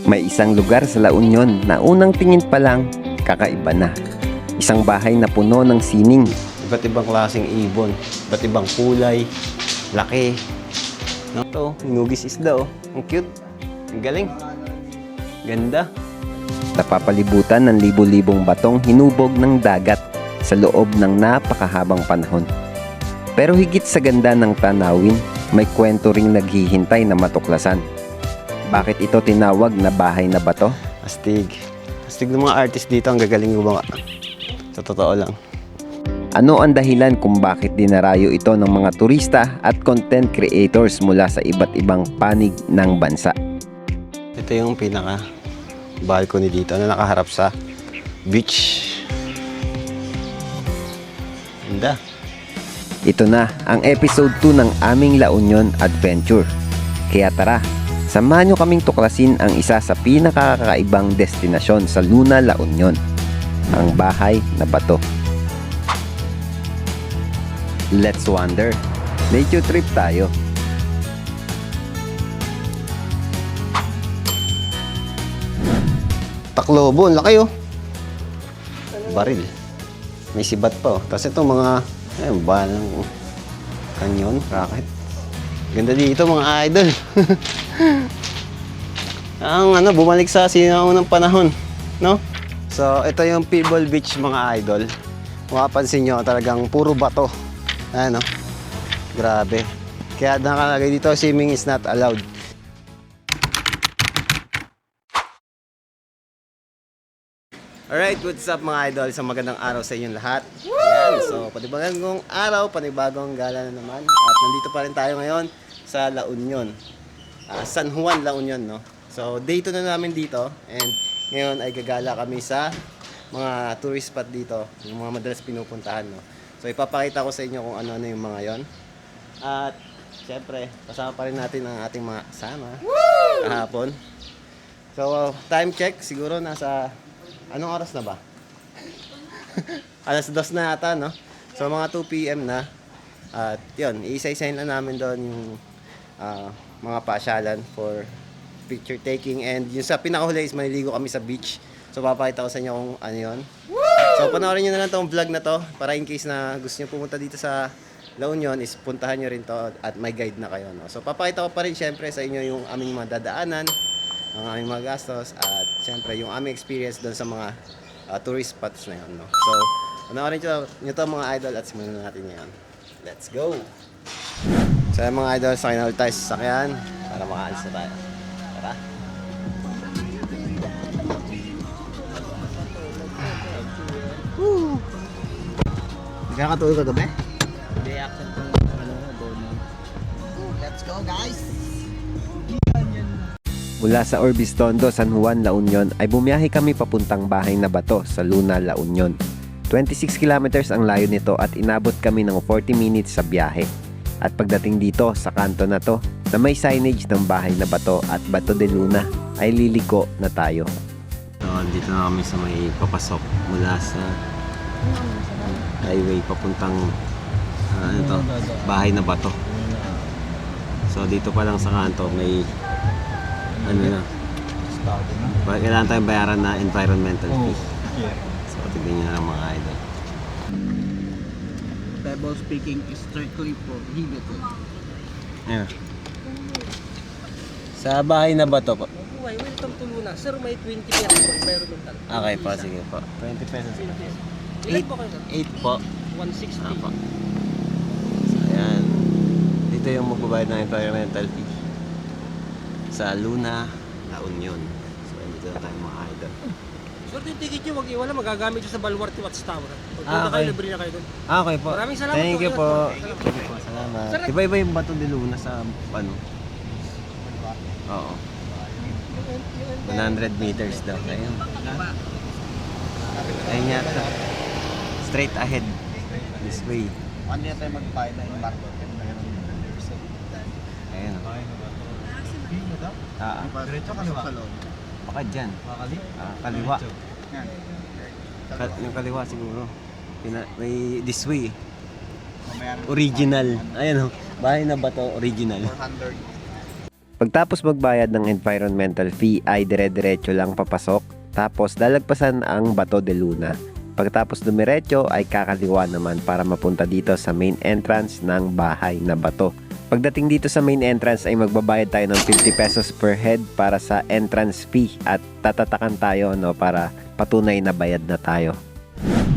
May isang lugar sa La Union na unang tingin pa lang kakaiba na. Isang bahay na puno ng sining. Iba't ibang klaseng ibon, iba't ibang kulay, laki. No? Ito, hinugis isda oh. Ang cute. Ang galing. Ganda. Napapalibutan ng libo-libong batong hinubog ng dagat sa loob ng napakahabang panahon. Pero higit sa ganda ng tanawin, may kwento ring naghihintay na matuklasan. Bakit ito tinawag na bahay na bato? Astig. Astig ng mga artist dito, ang gagaling gumawa. Sa totoo lang. Ano ang dahilan kung bakit dinarayo ito ng mga turista at content creators mula sa iba't ibang panig ng bansa? Ito yung pinaka balcony dito na nakaharap sa beach. Ganda. Ito na ang episode 2 ng aming La Union Adventure. Kaya tara, samahan nyo kaming tuklasin ang isa sa pinakakakaibang destinasyon sa Luna, La Union, ang bahay na bato. Let's wander. Nature trip tayo. Tacloban, laki oh. Baril. May sibat pa oh. Tapos itong mga balang kanyon, rocket. Ganda dito mga idol. Ang bumalik sa sinaunang panahon, no? So, ito yung Pebble Beach mga idol. Mapapansin nyo, talagang puro bato. Ano? Grabe. Kaya nakalagay dito, swimming is not allowed. Alright, what's up mga idol? Isang magandang araw sa inyong lahat. Yan, so panibagong araw, panibagong gala na naman. At nandito pa rin tayo ngayon sa La Union. San Juan, La Union, no? So, day 2 na namin dito. And ngayon ay gagala kami sa mga tourist spot dito. Yung mga madalas pinupuntahan, no? So, ipapakita ko sa inyo kung ano-ano yung mga yon. At, syempre, kasama pa rin natin ang ating mga kasama kahapon. So, time check, siguro nasa, anong oras na ba? Alas 2 na yata, no? So, mga 2 PM na. At, yun, isa-isahin na namin doon yung mga pasyalan for picture taking. And yung sa pinakahuli is maliligo kami sa beach. So, papakita ko sa inyo kung ano yun. So, panoorin nyo na lang tong vlog na to para in case na gusto nyo pumunta dito sa La Union is puntahan nyo rin to at may guide na kayo, no? So, papakita ko pa rin syempre sa inyo yung aming mga dadaanan, ang aming mga gastos at syempre yung aming experience doon sa mga tourist spots na yun, no? So, panoorin nyo to mga idol at simulan na natin ngayon. Let's go! So, mga idol, sakay na ulit tayo sa sasakyan para makaalis na tayo. Tara! Woo! Hindi ka katulog kagabi? Hindi, action ko Let's go guys! Mula sa Orbistondo, San Juan, La Union ay bumiyahe kami papuntang bahay na bato sa Luna, La Union. 26 kilometers ang layo nito at inabot kami ng 40 minutes sa biyahe. At pagdating dito sa kanto na to na may signage ng bahay na bato at Bato de Luna ay liliko na tayo. So, dito na kami sa may papasok mula sa highway papuntang bahay na bato. So dito pa lang sa kanto may kailangan tayong bayaran na environmental fee. So tignan nyo na lang mga idol. Pebble speaking is strictly prohibited. Ayan. Sa bahay na bato po. Why, welcome to Luna. Sir, may 20 pesos po, environmental. Okay po, sige po. 20 pesos. Ilan po kayo, sir? 8 po. 160. Apo. So, ayan. Dito yung magbabayad ng environmental fee. Sa Luna, La Union. So, dito na tayo mga idol. Sir, yung ticket nyo, wag iwala, magagamit nyo sa Baluarte Watchtower. Pag Ah, punta kayo, okay. libre na kayo doon. Okay po. Maraming salamat Thank po. you po. Salamat. Thank you po. Salamat. Sir, Iba-iba yung Bato de Luna sa ano? Oo. 100 meters daw. Ayun. Ayun yata. Straight ahead. This way. Ano yan tayo mag-buy na yung barko? Ayun. Diretso kaliwa. Baka dyan. Kaliwa. Yung kaliwa siguro. May this way. Original. Ayan o. Bahay na bato, original. 400. Pagtapos magbayad ng environmental fee ay dire-diretso lang papasok, tapos lalagpasan ang Bato de Luna. Pagkatapos dumiretso ay kakaliwa naman para mapunta dito sa main entrance ng Bahay na Bato. Pagdating dito sa main entrance ay magbabayad tayo ng 50 pesos per head para sa entrance fee at tatatakan tayo para patunay na bayad na tayo.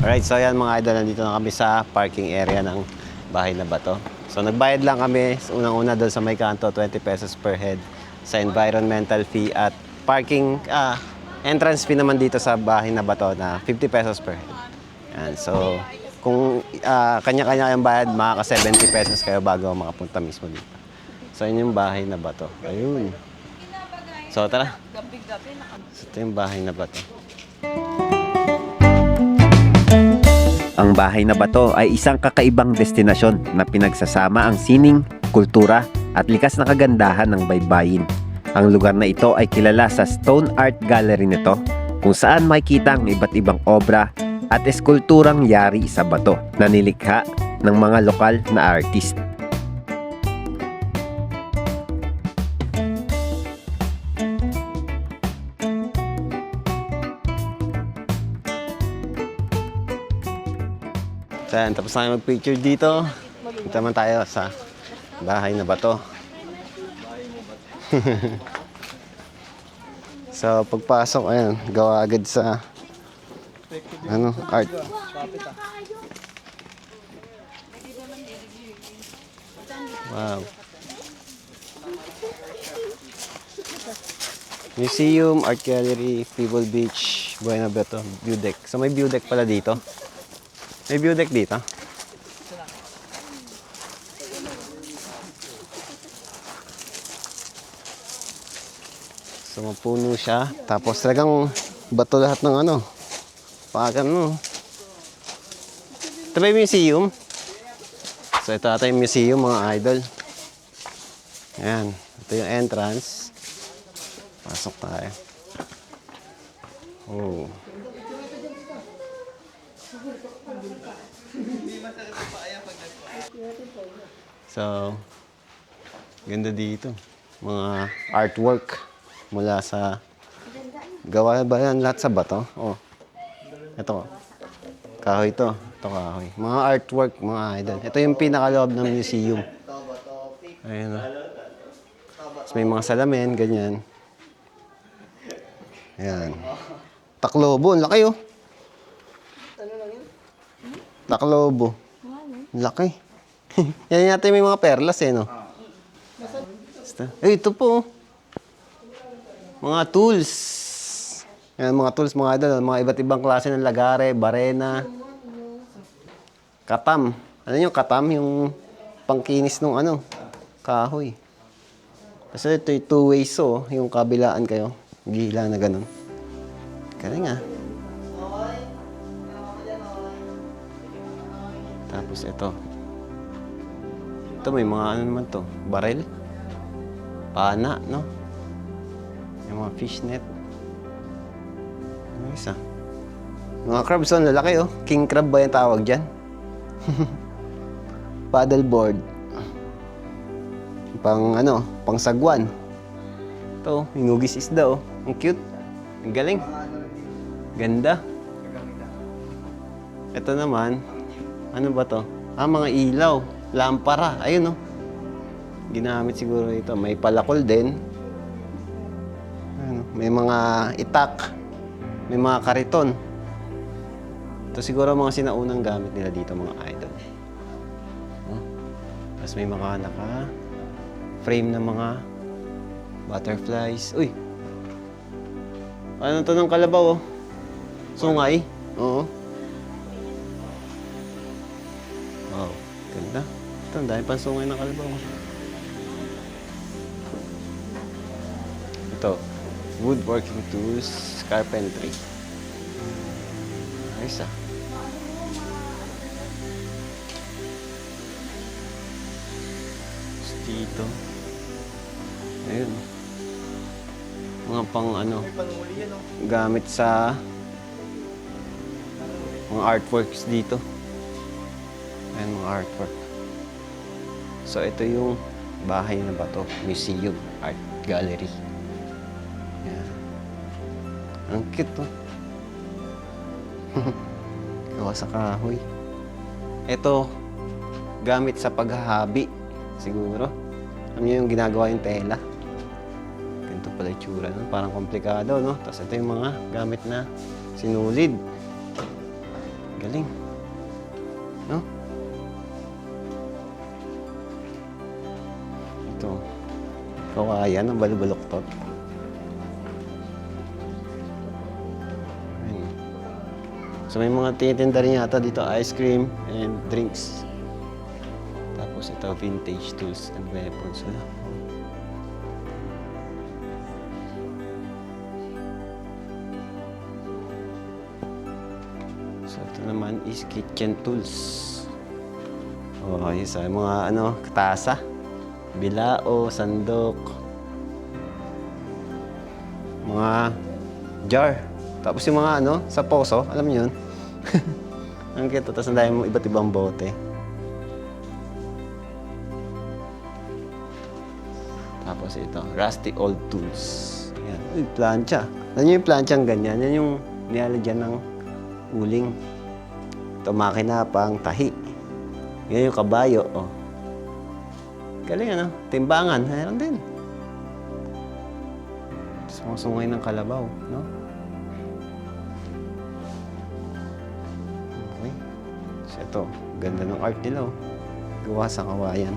Alright, so yan mga idol, nandito na kami sa parking area ng Bahay na Bato. So nagbayad lang kami unang-una doon sa may kanto, 20 pesos per head sa environmental fee at parking entrance fee naman dito sa Bahay na Bato na 50 pesos per head. Yan, so kung kanya-kanya kayong bayad, makaka 70 pesos kayo bago makapunta mismo dito. So yun yung Bahay na Bato. Ayun. So tara. So ito yung Bahay na Bato. Ang Bahay na Bato ay isang kakaibang destinasyon na pinagsasama ang sining, kultura at likas na kagandahan ng baybayin. Ang lugar na ito ay kilala sa Stone Art Gallery nito, kung saan makikita ang iba't ibang obra at eskulturang yari sa bato na nilikha ng mga lokal na artist. So yan, tapos na mag-picture dito. Dito naman tayo sa Bahay na Bato. So pagpasok, ayan, gawa agad sa art. Wow. Museum, Art Gallery, People Beach, Buena Bato, view deck. So may view deck pala dito. May view deck dito. So mapuno siya. Tapos talagang bato lahat ng pakan mo. Ito ba yung museum? So ito ata yung museum mga idol. Ayan. Ito yung entrance. Pasok tayo. Oh. So, ganda dito. Mga artwork mula sa gawa ba yan lahat sa bato? Oh. Ito. Kahoy ito. Ito kahoy. Mga artwork, mga idol. Ito yung pinakaloob ng museum. Ayun. So, may mga salamin, ganyan. Ayan. Taklobo, ang laki oh. Taklobo. Laki. Yan yata may mga perlas no? Ito po. Mga tools. Yan, mga tools, mga idol. Mga iba't ibang klase ng lagare, barena. Katam. Ano yung katam? Yung pangkinis ng kahoy. Kasi ito yung two ways yung kabilaan kayo. Gila na ganun. Galing Tapos ito. Ito may mga naman to. Barel. Pana, no? Yung mga fishnet. Ano isa? Mga crabs, lalaki King crab ba yung tawag dyan? Paddleboard. Pang sagwan. Ito, hinugis isda Ang cute. Ang galing. Ganda. Ito naman, ano ba to? Mga ilaw. Lampara. Ayun ginamit siguro ito. May palakol din. May mga itak. May mga kariton. Ito siguro mga sinaunang gamit nila dito mga idol. Tapos may mga frame ng mga butterflies. Uy! Ano to ng kalabaw Sungay. Oo. Wow. Ganda. Ito, ang dahil pansungay ng kalabaw. Ito. Woodworking tools. Carpentry. Ayos dito. Ayun. Mga pang gamit sa mga artworks dito. Ayan, mga artwork. So, ito yung Bahay na Bato Museum Art Gallery. Yan. Ang cute to. Gawa sa kahoy. Ito, gamit sa paghahabi. Siguro. Alam niyo yung ginagawa yung tela. Ganito pala yung tsura nun. Parang komplikado, no? Tapos ito yung mga gamit na sinulid. Galing. No? Ito. Kawayan ng balbaloktot. Ayun. So may mga tinitinda rin yata dito, ice cream and drinks. Tapos ito, vintage tools and weapons. Wala. So ito naman is kitchen tools. Oh, ayos ay mga tasa. Bilao, sandok. Mga jar. Tapos yung mga sa poso, alam niyo yun? Ang cute. Tapos ang dami mong iba't ibang bote. Tapos ito, rusty old tools. Yan. Uy, plancha. Ano yung planchang ganyan? Yan yung nilalagyan ng uling. Ito, makina pang tahi. Yan yung kabayo. Oh. Galing timbangan. Meron din. Sungay ng kalabaw, no? Okay. So ito, ganda ng art nila, oh. Gawa sa kawayan.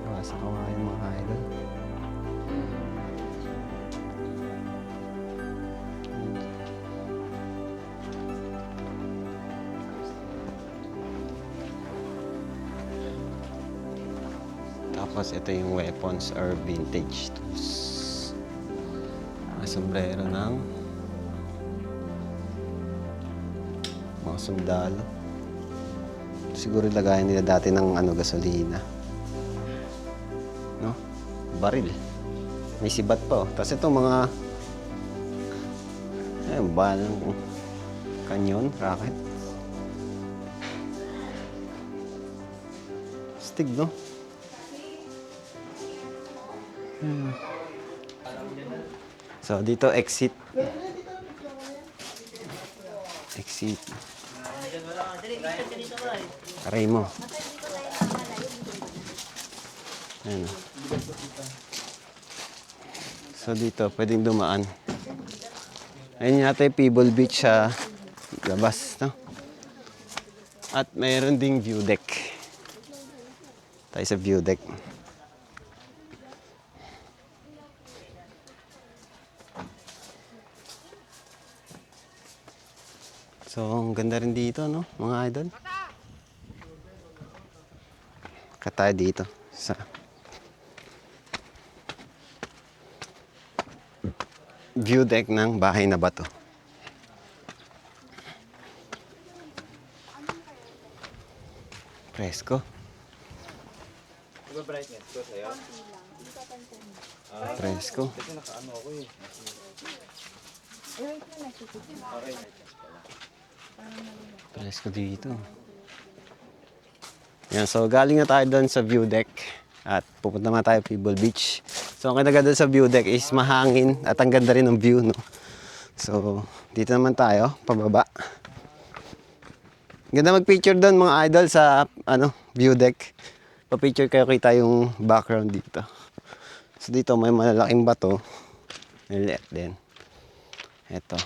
Gawa sa kawayan, mga idol. Tapos ito yung weapons or vintage tools. Mga sombrero ng mga sundalo. Siguro lagayan nila dati ng gasolina. No? Baril. May sibat pa, oh. Tapos ito mga balang kanyon, rocket. Stig, no? So, dito exit. Exit. Aray mo. Ayan. So, dito pwedeng dumaan. Ayun yata yung Pebble Beach sa labas, no? At mayroon ding view deck. Tayo sa view deck. So, ang ganda rin dito, no, mga idol. Katay dito sa view deck ng Bahay na Bato. Presko. Presko. Presko dito. Yan, so galing na tayo doon sa view deck at pupunta naman tayo Pebble Beach. So ang ganda sa view deck is mahangin at ang ganda rin ng view, no? So dito naman tayo, pababa. Ganda mag-picture doon, mga idol, sa view deck. Pa-picture kayo, kita yung background dito. So dito may malalaking bato. Maliit din. Ito.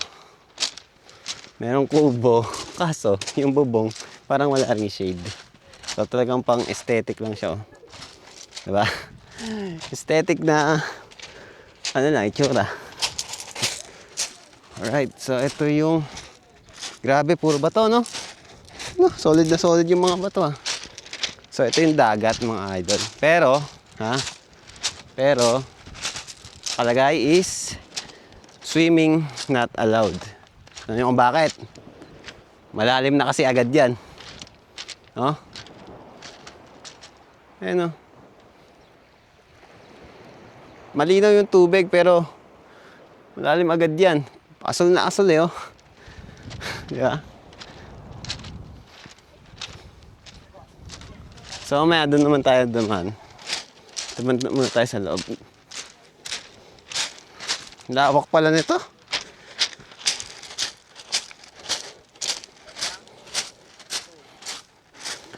Merong kubo, kaso yung bubong parang wala ring shade. So talagang pang aesthetic lang siya, oh. Diba? Aesthetic na lang, itsura. Alright, so ito yung grabe, puro bato, no? No, solid na solid yung mga bato, ah. So ito yung dagat, mga idol. Pero kalagay is swimming not allowed. Ano yung bakit? Malalim na kasi agad yan. No? Ayan, no? Malinaw yung tubig pero malalim agad yan. Asol na asol, oh. Diba? So, mamaya doon naman tayo duman. Duman muna tayo sa loob. Lawak pala nito.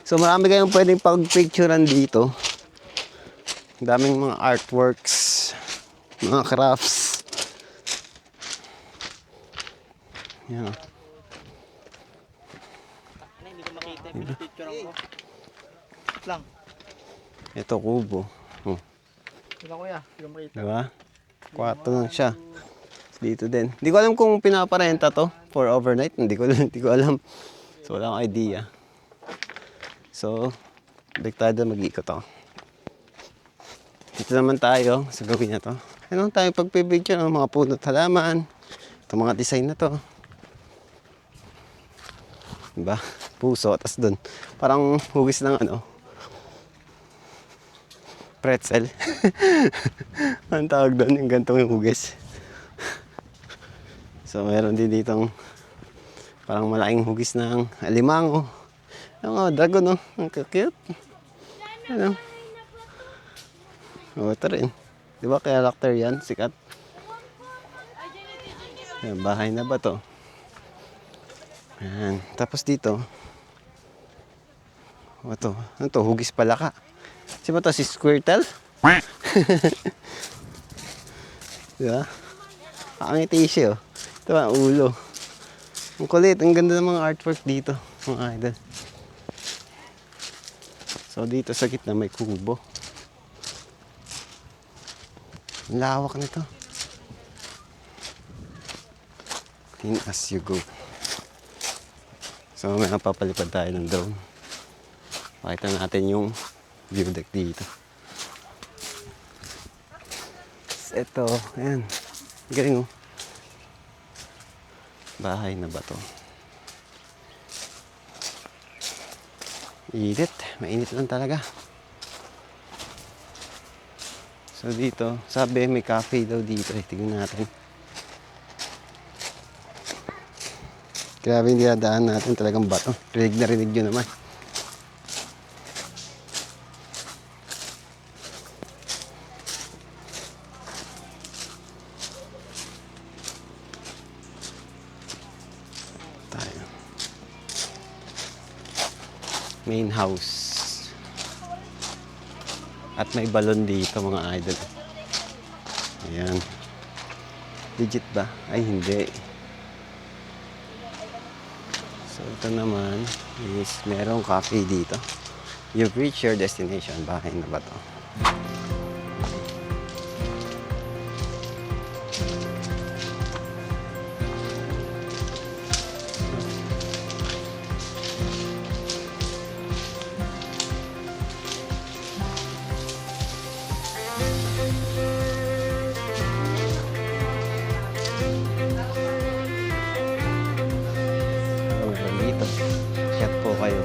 So, marami kayong pwedeng pag-picturean dito. Daming mga artworks, mga crafts. Yan. Hindi ko makita. Picture ako. Lang. Ito, kubo. Oh, Wala kuya. Hindi ko makita. diba? 4 lang siya. Dito din. Hindi ko alam kung pinaparenta to for overnight. Hindi ko alam. So, wala akong idea. So, balik tayo doon, mag-iikot ako. Dito naman tayo sa gawin na to. Ano tayo pagpipicture ng mga punot halaman. Itong mga design na to. Diba? Puso. Tapos doon, parang hugis ng ano. Pretzel. Ang tawag doon, yung gantong yung hugis. So, meron din ditong parang malaking hugis ng alimango. Yung dragon, no? Ang cute. Ano? Oh, ito rin. Di ba character yan? Sikat. Ayan, bahay na ba to? Ayan. Tapos dito. O ito. Ano to? Hugis palaka. Si ba to? Si Squirtle? Di ba? Kakangiti siya, oh. Ito ang ulo. Ang kulit. Ang ganda ng mga artwork dito. Mga idol. So dito sa gitna may kubo. Ang lawak nito. In as you go. So may napapalipad tayo ng drone. Pakita natin yung view deck dito. Ito, ayan. Galing, oh. Bahay na ba to? Init. Mainit lang talaga. So dito, sabi may cafe daw dito. Tingnan natin. Grabe yung dinadaan natin. Talagang bato. Rinig na rinig yun naman. Tayo. Main house. At may balon dito mga idol. Ayan. Legit ba? Ay hindi. So ito naman is merong cafe dito. You've reached your destination. Bahay na ba to? Dito. Chat po kayo.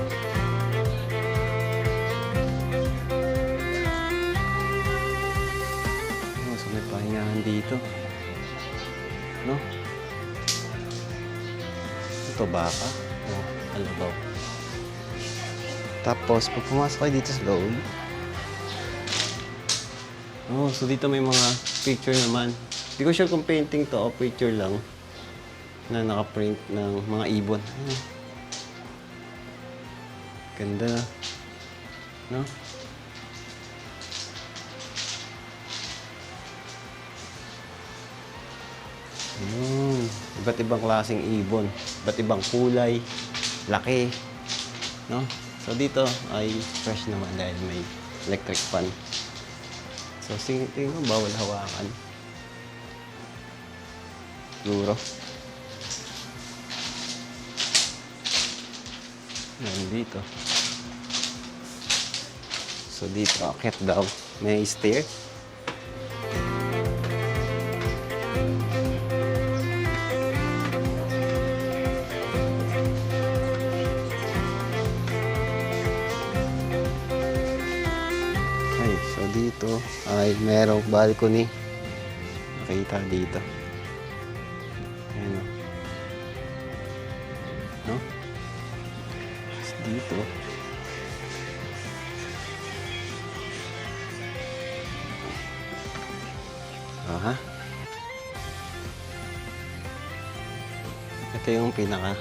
Oh, so may pahingahan dito. No? Ito baka? Oh, alabaw. Tapos, pag pumasok kayo dito sa loob. Oh, so dito may mga picture naman. Hindi ko sure kung painting to o picture lang na nakaprint ng mga ibon. Ganda na. No? Iba't ibang klaseng ibon. Iba't ibang kulay. Laki. No? So dito ay fresh naman dahil may electric fan. So tingin mo, bawal hawakan. Siguro. Yan dito. So dito, akit daw. May stair. Okay, so dito ay merong balcony. Nakita dito. Ayan o. No? Dito. Aha. Ito yung pinaka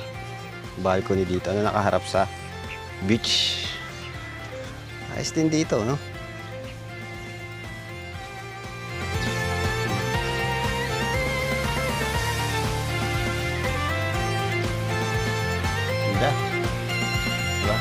balcony dito na nakaharap sa beach. Ayos din dito, no? Ganda. Diba?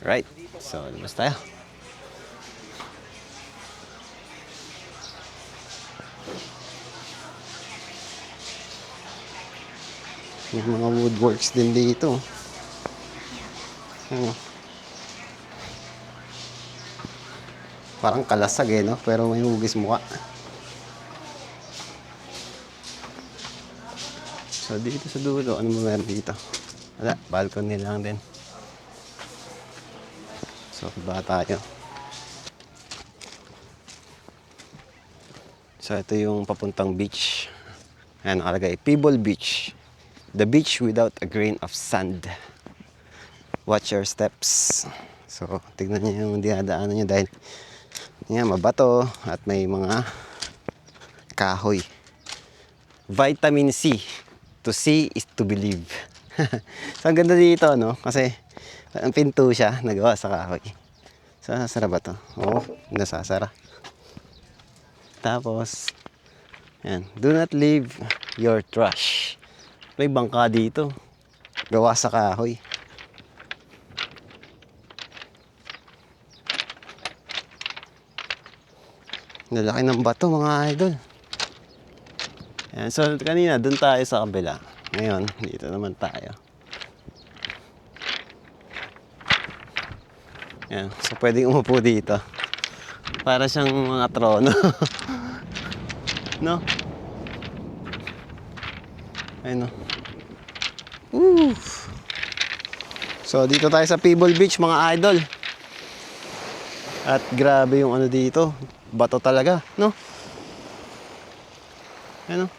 Right. So, labas tayo. May mga woodworks din dito. Ano? Parang kalasag eh, no? Pero may hugis mukha. So, dito sa dulo, ano mo meron dito? Wala, balcony lang din. So, ba tayo? So, ito yung papuntang beach. Ayan, nakalagay, Peeble Beach. The beach without a grain of sand. Watch your steps. So, tignan niyo yung dinadaanan niyo dahil yan, mabato at may mga kahoy. Vitamin C. To see is to believe. So, ang ganda dito, no? Kasi, ang pinto siya, nagawa sa kahoy. Sasara ba to? Oo, nasasara. Tapos, yan. Do not leave your trash. May bangka dito. Gawa sa kahoy. Lalaki ng bato, mga idol. Yan. So, kanina, dun tayo sa kabila. Ngayon, dito naman tayo. Yan. So, pwedeng umupo dito. Para siyang mga trono. No? Ayun, no? So, dito tayo sa Peeble Beach, mga idol. At grabe yung ano dito. Bato talaga, no? Ayun, no?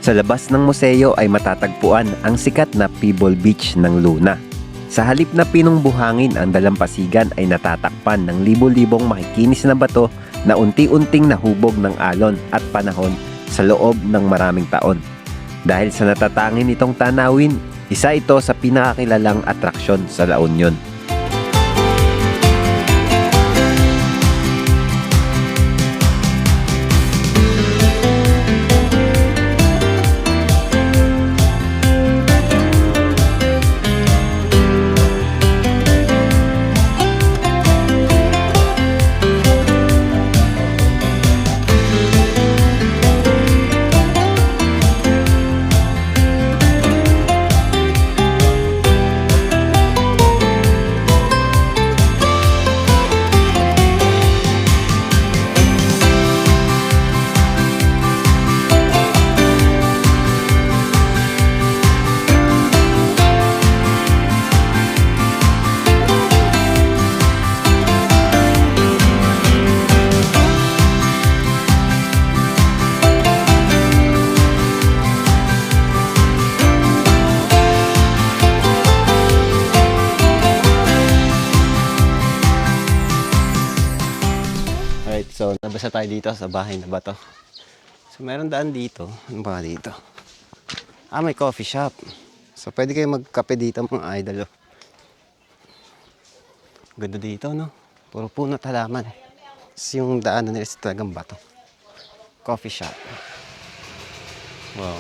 Sa labas ng museo ay matatagpuan ang sikat na Peeble Beach ng Luna. Sa halip na pinong buhangin ang dalampasigan ay natatakpan ng libo-libong makikinis na bato na unti-unting nahubog ng alon at panahon sa loob ng maraming taon. Dahil sa natatangin nitong tanawin, isa ito sa pinakakilalang atraksyon sa La Union. So, nabasa tayo dito sa bahay na bato. So, meron daan dito. Ano ba dito? May coffee shop. So, pwede kayo magkape dito mga idol. Oh. Ganda dito, no? Puro puno at halaman. Tapos yung daanan nila is talagang bato. Coffee shop. Wow.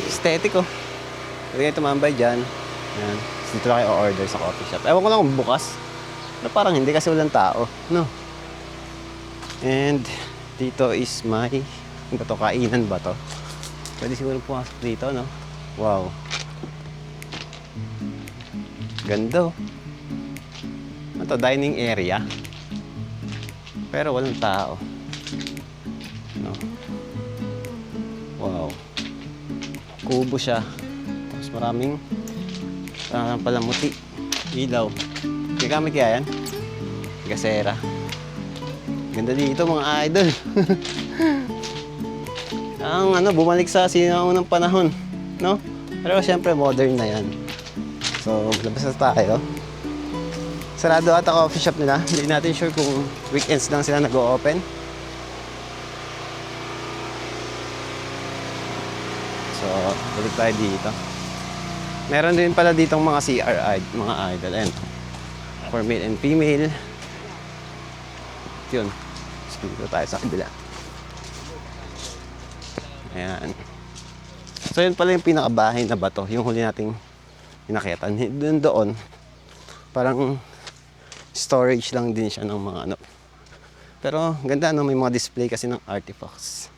Aesthetic, oh. Pwede kayo tumambay dyan. Ayan. Tapos dito lang kayo order sa coffee shop. Ewan ko lang kung bukas. Pero parang hindi kasi walang tao. No? And dito is may ano to, kainan ba to? Pwede siguro pumasok dito, no? Wow. Ganda, oh. Ano to, dining area. Pero walang tao. No? Wow. Kubo siya. Tapos maraming palamuti. Ilaw. Gamit kaya yan? Gasera. Ganda dito mga idol. Ang bumalik sa sinaunang panahon, no? Pero syempre modern na yan. So, labas na tayo. Sarado ata coffee shop nila. Hindi natin sure kung weekends lang sila nag-o-open. So, balik tayo dito. Meron din pala ditong mga CR, mga idol. Ayan. For male and female. Yun. Dito tayo sa kabila. Ayan. So, yun pala yung pinakabahay na bato. Yung huli nating inakyatan. Doon, parang storage lang din siya ng mga ano. Pero, ganda, no? May mga display kasi ng artifacts.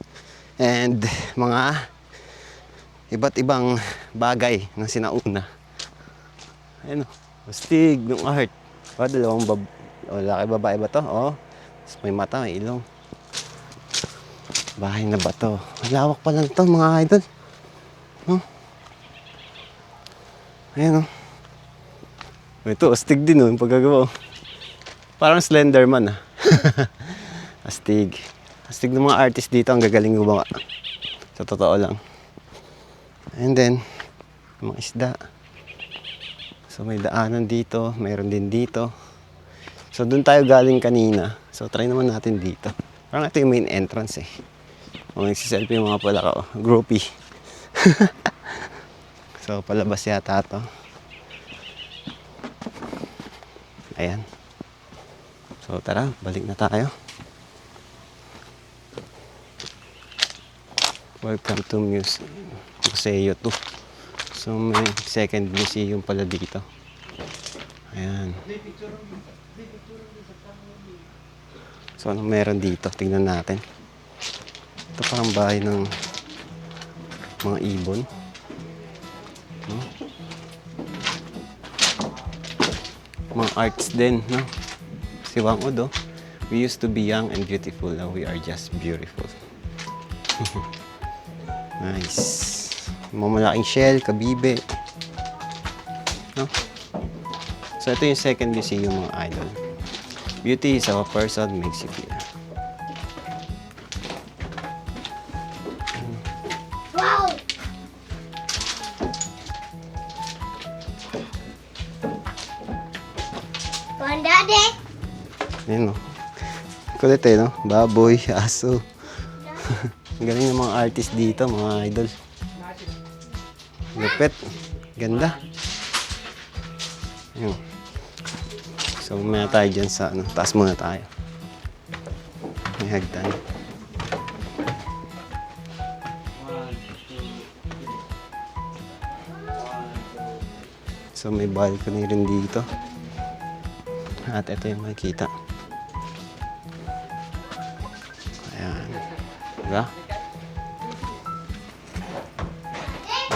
And, mga iba't ibang bagay na sinauna. Ayan, astig ng art. Dalawang lalaki babae ba to? Tapos may mata, may ilong. Bahay na bato. Malawak pa lang ito mga idol. No? Ayan, ito, astig din, yung paggagawa. Parang Slenderman, Astig. Astig ng mga artist dito, ang gagaling gumawa. Sa totoo lang. And then, mga isda. So, may daanan dito. Mayroon din dito. So, doon tayo galing kanina. So, try naman natin dito. Parang ito yung main entrance, Nagsiselfie yung mga pala ko. Groupie. So, palabas yata ito. Ayan. So, tara. Balik na tayo. Welcome to Museo 2. So, may second museum pala dito. Ayan. So, anong meron dito? Tingnan natin. Ito parang bahay ng mga ibon. No? Mga arts din, no? Si Wang Od, we used to be young and beautiful. Now we are just beautiful. Nice. Mamalaking shell, kabibe. No? So, ito yung second museum, mga idol. Beauty is how a person makes you feel. Wow! Daddy? Ayan, no? Kulit, no? Baboy, aso. Ang galing ng mga artist dito, mga idol. Lupit. Ganda. Ayan. So, muna tayo dyan sa, taas muna tayo. May hagdan. So, may balcony rin dito. At ito yung makikita. Ayan. Diba?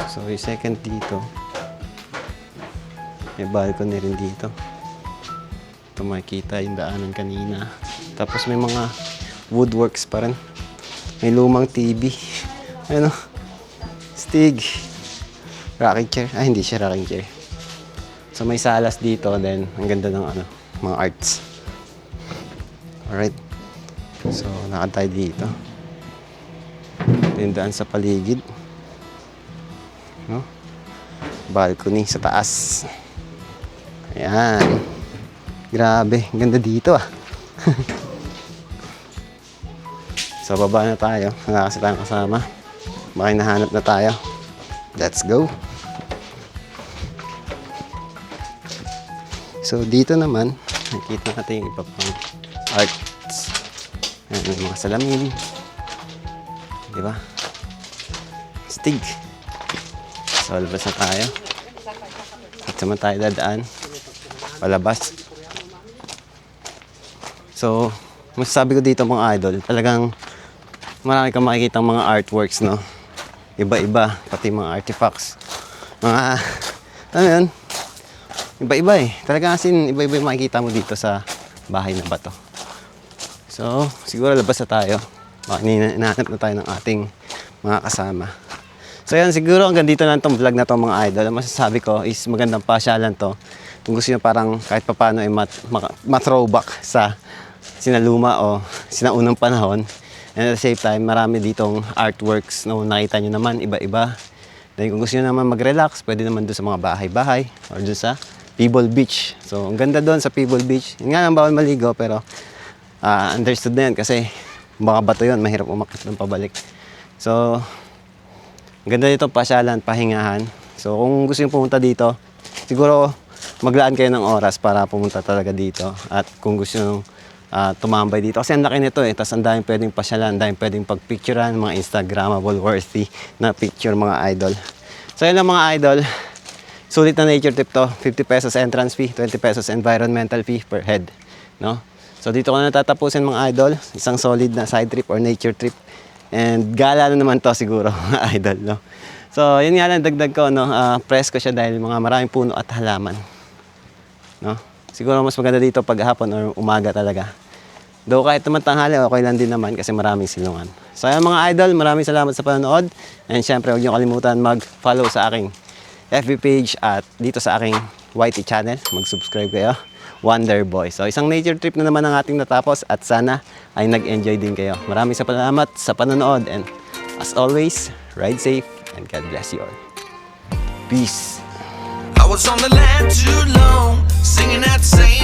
So, yung second dito. May balcony rin dito. Ito makikita yung daanan kanina. Tapos may mga woodworks pa rin. May lumang TV. Ano? Stig. Rocking chair. Hindi siya rocking chair. So may salas dito. Then, ang ganda ng mga arts. Alright. So, nakatay dito. Ito yung daan sa paligid. No? Balcony sa taas. Ayan. Grabe, ganda dito So, baba na tayo. Wala kasi tayong kasama. Baka hinahanap na tayo. Let's go. So dito naman, nakikita natin yung iba pang arts. Ayan, may mga salamin. Diba? Stig. So labas na tayo. At naman tayo dadaan. Palabas. So, masasabi ko dito mga idol, talagang marami kang makikita mga artworks, no? Iba-iba, pati mga artifacts. Mga, ano yun? Iba-iba eh. Talaga kasi iba-iba yung makikita mo dito sa bahay na bato. So, siguro labas na tayo. Hinahanap na tayo ng ating mga kasama. So yan, siguro hanggang dito lang itong vlog na to mga idol. Ang masasabi ko is magandang pasyalan to. Kung gusto nyo parang kahit papano ay mat-throwback sa sinaluma o sinaunang panahon. And at the same time, marami ditong artworks na nakita nyo naman, iba-iba. Then kung gusto nyo naman mag-relax, pwede naman doon sa mga bahay-bahay or doon sa Pebble Beach. So, ang ganda doon sa Pebble Beach. Yun nga lang, bawal maligo, pero understood na yan kasi mga bato yun, mahirap umakit ng pabalik. So, ang ganda dito, pasyalan, pahingahan. So, kung gusto nyo pumunta dito, siguro maglaan kayo ng oras para pumunta talaga dito. At kung gusto nyo tumambay dito, kasi ang laki nito eh, tapos ang daming pwedeng pasyalan, ang daming pwedeng pagpicturean, mga Instagrammable worthy na picture mga idol. So, yun lang mga idol. Sulit na nature trip to. 50 pesos entrance fee, 20 pesos environmental fee per head. No? So dito ko na tatapusin mga idol. Isang solid na side trip or nature trip. And gala na naman to siguro mga idol. No? So yun nga lang dagdag ko. No? Press ko siya dahil mga maraming puno at halaman. No? Siguro mas maganda dito pag hapon or umaga talaga. Though kahit naman tanghali, okay lang din naman kasi maraming silungan. So yan mga idol, maraming salamat sa panonood. And syempre huwag niyo kalimutan mag-follow sa aking FB page at dito sa aking YT channel. Mag-subscribe kayo. Wonder Boy. So isang nature trip na naman ang ating natapos at sana ay nag-enjoy din kayo. Maraming salamat sa panonood and as always, ride safe and God bless you all. Peace. I was on the land too long, singing that same